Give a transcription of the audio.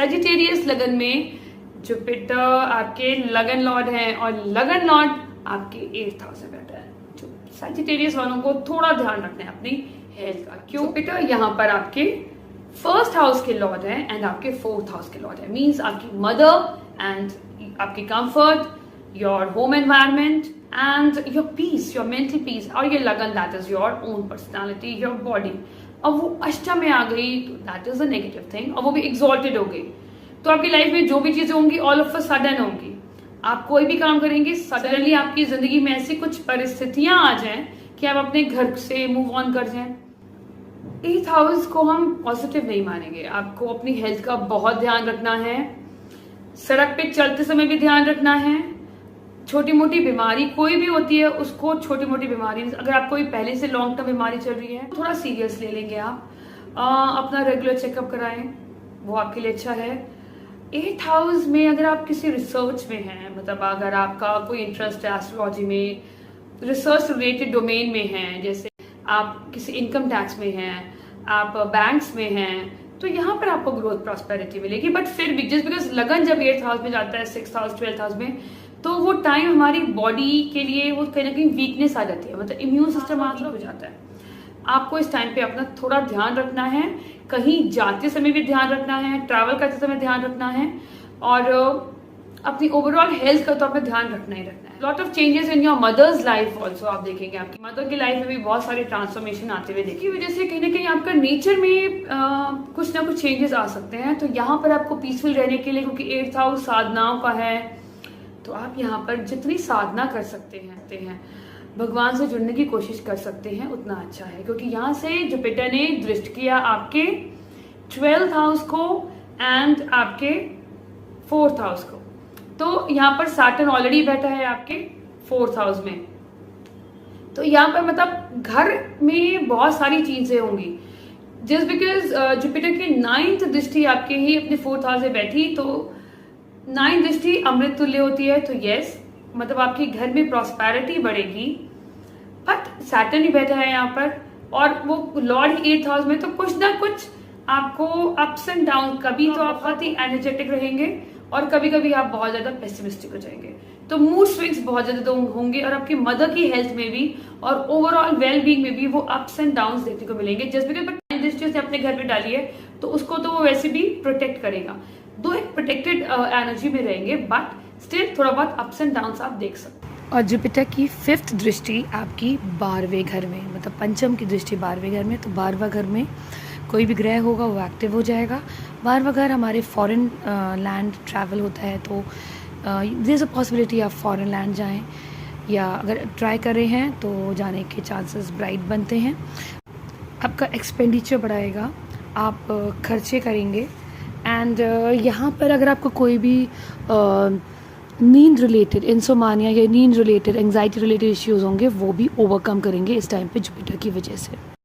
Sagittarius लगन में Jupiter आपके लगन लॉर्ड है और लगन लॉर्ड आपके 8th हाउस में बैठा है। जो सजिटेरियस वालों को थोड़ा ध्यान रखना है अपनी हेल्थ का। क्यों? जुपिटर यहाँ पर आपके 1st हाउस के लॉर्ड है एंड आपके 4th हाउस के लॉर्ड है। मीन्स आपकी मदर एंड आपकी comfort, your home environment and your peace, your mental peace. और ये लगन that is your own personality, your body. अब वो अष्टम में आ गई तो that is a negative thing, और वो भी एग्जॉल्टेड हो गई। तो आपकी लाइफ में जो भी चीजें होंगी ऑल ऑफ अ सडन होंगी। आप कोई भी काम करेंगे सडनली आपकी जिंदगी में ऐसी कुछ परिस्थितियां आ जाएं कि आप अपने घर से मूव ऑन कर जाएं। 8th हाउस को हम पॉजिटिव नहीं मानेंगे। आपको अपनी हेल्थ का बहुत ध्यान रखना है, सड़क पे चलते समय भी ध्यान रखना है। छोटी मोटी बीमारी कोई भी होती है उसको, छोटी मोटी बीमारी अगर आपको कोई पहले से लॉन्ग टर्म बीमारी चल रही है थोड़ा सीरियस ले लेंगे आप। अपना रेगुलर चेकअप कराएं, वो आपके लिए अच्छा है। 8th हाउस में अगर आप किसी रिसर्च में हैं, मतलब अगर आपका कोई इंटरेस्ट है एस्ट्रोलॉजी में, रिसर्च रिलेटेड डोमेन में है, जैसे आप किसी इनकम टैक्स में हैं, आप बैंक्स में हैं, तो यहाँ पर आपको ग्रोथ प्रॉस्पेरिटी मिलेगी। बट फिर भी जस्ट बिकॉज लगन जब 8th हाउस में जाता है, 6th हाउस 12th हाउस में, तो वो टाइम हमारी बॉडी के लिए वो कहीं ना कहीं वीकनेस आ जाती है, मतलब इम्यून सिस्टम वीक हो जाता है। आपको इस टाइम पे अपना थोड़ा ध्यान रखना है, कहीं जाते समय भी ध्यान रखना है, ट्रैवल करते समय ध्यान रखना है, और अपनी ओवरऑल हेल्थ का तो आपने ध्यान रखना ही रखना है। Lot of changes in your mother's life also आप देखेंगे, आपकी मदर की लाइफ में भी बहुत सारे ट्रांसफॉर्मेशन आते हुए देखिए, वजह से कहीं ना कहीं आपका नेचर में कुछ ना कुछ चेंजेस आ सकते हैं। तो यहाँ पर आपको पीसफुल रहने के लिए, क्योंकि 8th हाउस साधनाओं का है, तो आप यहाँ पर जितनी साधना कर सकते हैं, भगवान से जुड़ने की कोशिश कर सकते हैं, उतना अच्छा है। क्योंकि यहाँ से जुपिटर ने दृष्टि किया आपके 12th हाउस को एंड आपके 4th हाउस को, तो यहाँ पर सैटर्न ऑलरेडी बैठा है आपके 4th हाउस में। तो यहाँ पर मतलब घर में बहुत सारी चीजें होंगी। जस्ट बिकॉज जुपिटर की 9th दृष्टि आपके ही अपने 4th हाउस में बैठी, तो 9th दृष्टि अमृत तुल्य होती है। तो यस, मतलब आपके घर में प्रॉस्पेरिटी बढ़ेगी। बट सैटर्न ही बैठा है यहाँ पर, और वो लॉर्ड 8th हाउस में, तो कुछ ना कुछ आपको अप्स एंड डाउन, कभी तो आप बहुत ही एनर्जेटिक रहेंगे और कभी कभी आप बहुत ज्यादा पेसिमिस्टिक हो जाएंगे। तो मूड स्विंग्स बहुत ज्यादा होंगे, और आपकी मदर की हेल्थ में भी और ओवरऑल वेल बीइंग में भी वो अप्स एंड डाउन देखने को मिलेंगे। जस्ट बिकॉज दृष्टि से अपने घर पे डाली है, तो उसको तो वो वैसे भी प्रोटेक्ट करेगा, दो एक प्रोटेक्टेड एनर्जी में रहेंगे, बट स्टिल थोड़ा बहुत अप्स एंड डाउन आप देख सकते हैं। और जुपिटर की 5th दृष्टि आपकी 12वें घर में, मतलब पंचम की दृष्टि 12वें घर में, तो 12वां घर में कोई भी ग्रह होगा वो एक्टिव हो जाएगा। 12वां घर हमारे फॉरेन लैंड ट्रैवल होता है, तो देयर इज़ अ पॉसिबिलिटी आप फॉरेन लैंड जाएं, या अगर ट्राई कर रहे हैं तो जाने के चांसेस ब्राइट बनते हैं। आपका एक्सपेंडिचर बढ़ाएगा, आप खर्चे करेंगे, एंड यहाँ पर अगर आपको कोई भी नींद रिलेटेड इंसोमानिया या नींद रिलेटेड एंजाइटी रिलेटेड इश्यूज होंगे, वो भी ओवरकम करेंगे इस टाइम पे जुपिटर की वजह से।